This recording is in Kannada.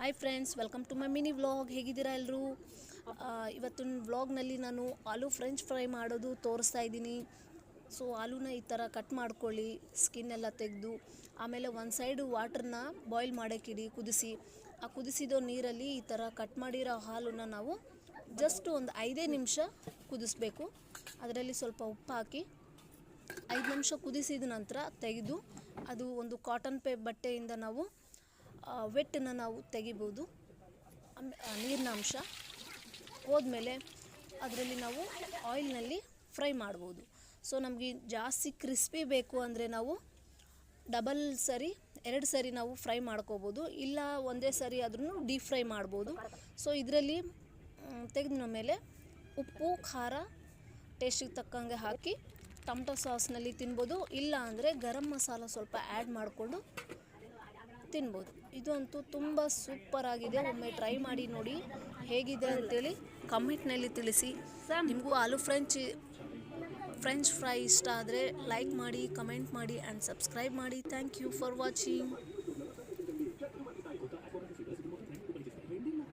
Hi friends, welcome to my mini vlog. ಹೇಗಿದ್ದೀರಾ ಎಲ್ಲರೂ? ಇವತ್ತಿನ ವ್ಲಾಗ್ನಲ್ಲಿ ನಾನು ಆಲೂ ಫ್ರೆಂಚ್ ಫ್ರೈ ಮಾಡೋದು ತೋರಿಸ್ತಾ ಇದ್ದೀನಿ. ಸೊ ಆಲೂನ ಈ ಥರ ಕಟ್ ಮಾಡ್ಕೊಳ್ಳಿ, ಸ್ಕಿನ್ ಎಲ್ಲ ತೆಗೆದು. ಆಮೇಲೆ ಒಂದು ಸೈಡು ವಾಟ್ರನ್ನ ಬಾಯ್ಲ್ ಮಾಡೋಕ್ಕಿಡಿ, ಕುದಿಸಿ. ಆ ಕುದಿಸಿದೋ ನೀರಲ್ಲಿ ಈ ಥರ ಕಟ್ ಮಾಡಿರೋ ಹಾಲನ್ನು ನಾವು ಜಸ್ಟ್ ಒಂದು 5 ನಿಮಿಷ ಕುದಿಸ್ಬೇಕು. ಅದರಲ್ಲಿ ಸ್ವಲ್ಪ ಉಪ್ಪು ಹಾಕಿ 5 ನಿಮಿಷ ಕುದಿಸಿದ ನಂತರ ತೆಗೆದು ಅದು ಒಂದು ಕಾಟನ್ ಬಟ್ಟೆಯಿಂದ ನಾವು ವೆಟ್ಟನ್ನು ನಾವು ತೆಗಿಬೋದು. ನೀರಿನ ಅಂಶ ಹೋದ್ಮೇಲೆ ಅದರಲ್ಲಿ ನಾವು ಆಯಿಲ್ನಲ್ಲಿ ಫ್ರೈ ಮಾಡ್ಬೋದು. ಸೊ ನಮಗೆ ಜಾಸ್ತಿ ಕ್ರಿಸ್ಪಿ ಬೇಕು ಅಂದರೆ ನಾವು ಎರಡು ಸರಿ ನಾವು ಫ್ರೈ ಮಾಡ್ಕೋಬೋದು, ಇಲ್ಲ ಒಂದೇ ಸರಿ ಆದ್ರೂ ಡೀಪ್ ಫ್ರೈ ಮಾಡ್ಬೋದು. ಸೊ ಇದರಲ್ಲಿ ತೆಗೆದ ಮೇಲೆ ಉಪ್ಪು ಖಾರ ಟೇಸ್ಟಿಗೆ ತಕ್ಕಂಗೆ ಹಾಕಿ ಟೊಮಟೊ ಸಾಸ್ನಲ್ಲಿ ತಿನ್ಬೋದು, ಇಲ್ಲ ಅಂದರೆ ಗರಂ ಮಸಾಲ ಸ್ವಲ್ಪ ಆ್ಯಡ್ ಮಾಡಿಕೊಂಡು ತಿನ್ಬೋದು. ಇದು ಅಂತೂ ತುಂಬ ಸೂಪರ್ ಆಗಿದೆ. ಒಮ್ಮೆ ಟ್ರೈ ಮಾಡಿ ನೋಡಿ ಹೇಗಿದೆ ಅಂತೇಳಿ ಕಮೆಂಟ್ನಲ್ಲಿ ತಿಳಿಸಿ. ನಿಮಗೂ ಆಲೂ ಫ್ರೆಂಚ್ ಫ್ರೈ ಇಷ್ಟ ಆದರೆ ಲೈಕ್ ಮಾಡಿ, ಕಮೆಂಟ್ ಮಾಡಿ ಆ್ಯಂಡ್ ಸಬ್ಸ್ಕ್ರೈಬ್ ಮಾಡಿ. Thank you for watching.